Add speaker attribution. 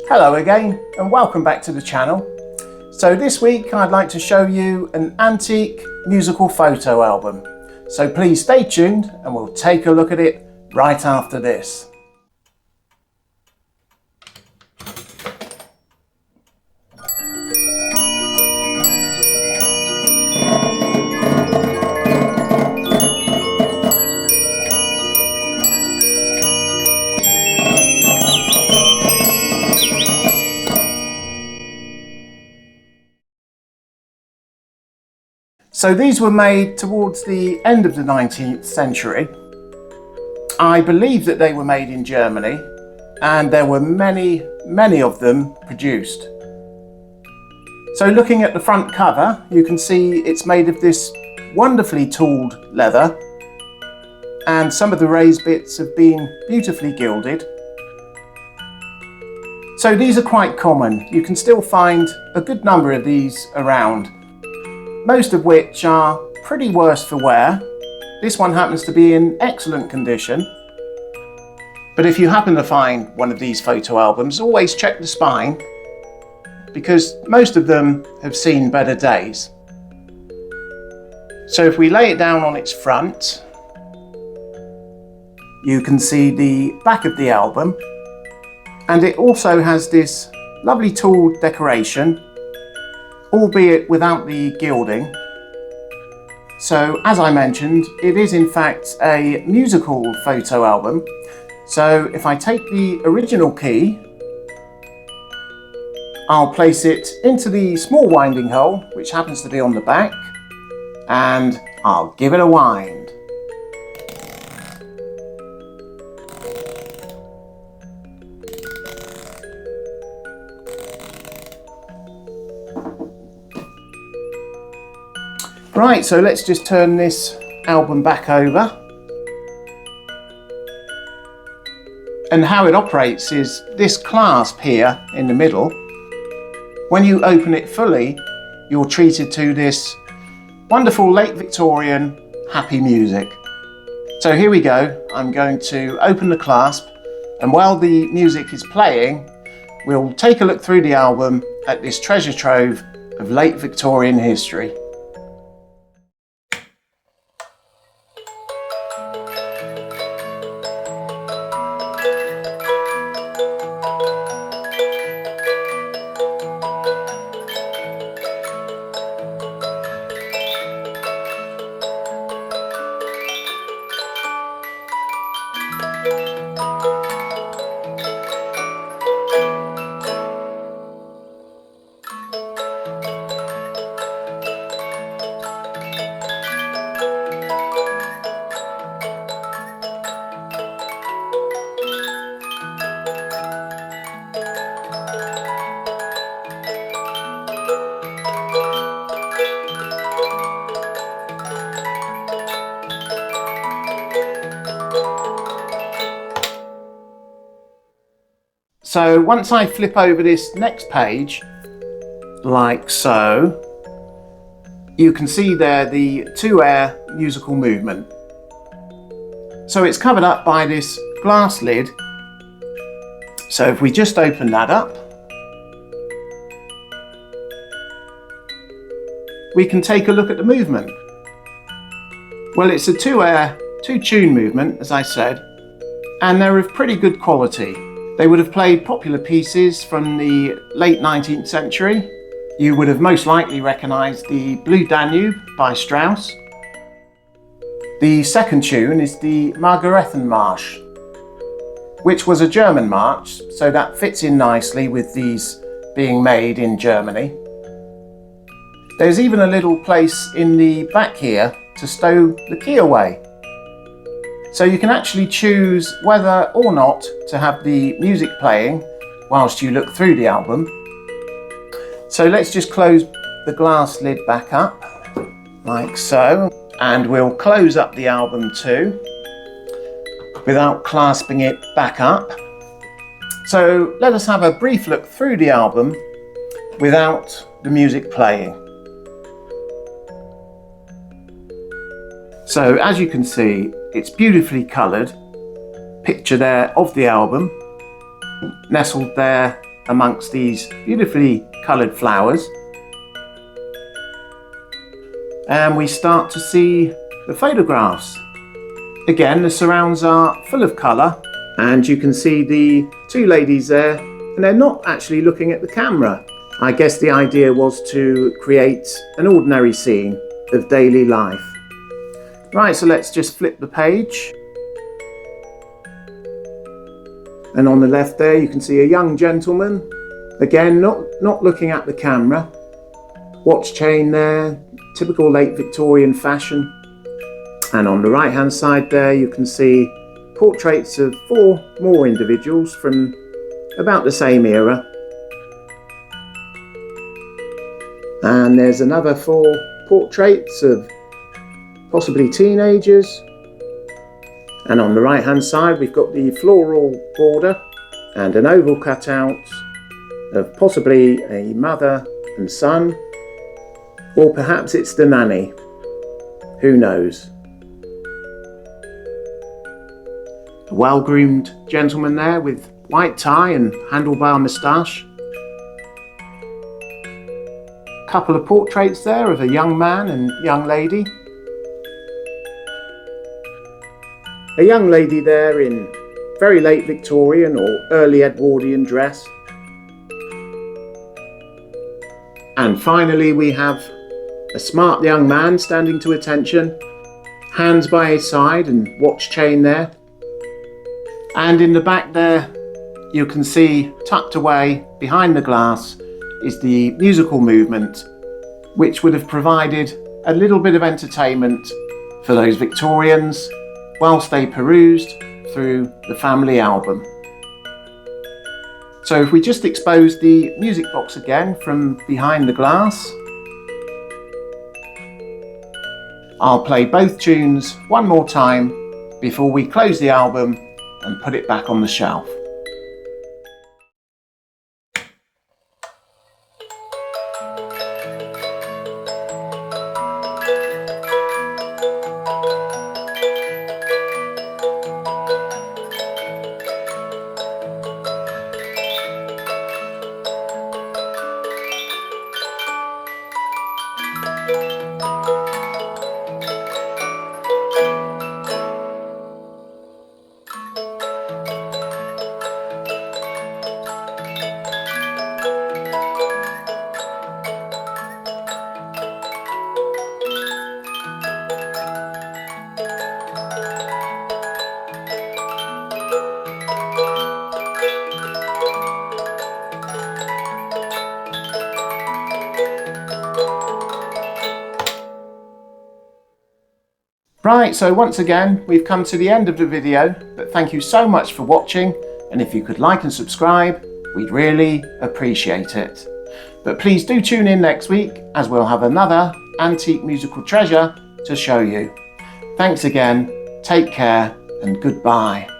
Speaker 1: Hello again and welcome back to the channel. So this week I'd like to show you an antique musical photo album. So please stay tuned and we'll take a look at it right after this. So these were made towards the end of the 19th century. I believe that they were made in Germany and there were many of them produced. So looking at the front cover, you can see it's made of this wonderfully tooled leather and some of the raised bits have been beautifully gilded. So these are quite common. You can still find a good number of these around, most of which are pretty worse for wear. This one happens to be in excellent condition. But if you happen to find one of these photo albums, always check the spine, because most of them have seen better days. So if we lay it down on its front, you can see the back of the album, and it also has this lovely tooled decoration, albeit without the gilding. So as I mentioned, it is in fact a musical photo album. So if I take the original key, I'll place it into the small winding hole, which happens to be on the back, and I'll give it a wind. Right, so let's just turn this album back over. And how it operates is this clasp here in the middle. When you open it fully, you're treated to this wonderful late Victorian happy music. So here we go. I'm going to open the clasp, and while the music is playing, we'll take a look through the album at this treasure trove of late Victorian history. So once I flip over this next page, like so, you can see there the 2-air musical movement. So it's covered up by this glass lid. So if we just open that up, we can take a look at the movement. Well, it's a 2-air, 2-tune movement, as I said, and they're of pretty good quality. They would have played popular pieces from the late 19th century. You would have most likely recognised the Blue Danube by Strauss. The second tune is the Margarethenmarsch, which was a German march, so that fits in nicely with these being made in Germany. There's even a little place in the back here to stow the key away. So you can actually choose whether or not to have the music playing whilst you look through the album. So let's just close the glass lid back up, like so, and we'll close up the album too, without clasping it back up. So let us have a brief look through the album without the music playing. So as you can see, it's beautifully coloured. Picture there of the album, nestled there amongst these beautifully coloured flowers. And we start to see the photographs. Again, the surrounds are full of colour, and you can see the two ladies there, and they're not actually looking at the camera. I guess the idea was to create an ordinary scene of daily life. Right, so let's just flip the page. And on the left there you can see a young gentleman, again not looking at the camera. Watch chain there, typical late Victorian fashion. And on the right hand side there you can see portraits of 4 more individuals from about the same era. And there's another 4 portraits of possibly teenagers. And on the right hand side we've got the floral border and an oval cutout of possibly a mother and son, or perhaps it's the nanny, who knows. A well-groomed gentleman there with white tie and handlebar moustache. Couple of portraits there of a young man and young lady. A young lady there in very late Victorian or early Edwardian dress. And finally we have a smart young man standing to attention, hands by his side and watch chain there. And in the back there you can see tucked away behind the glass is the musical movement, which would have provided a little bit of entertainment for those Victorians whilst they perused through the family album. So if we just expose the music box again from behind the glass, I'll play both tunes one more time before we close the album and put it back on the shelf. Right, so once again we've come to the end of the video, but thank you so much for watching, and if you could like and subscribe, we'd really appreciate it. But please do tune in next week as we'll have another antique musical treasure to show you. Thanks again, take care and goodbye.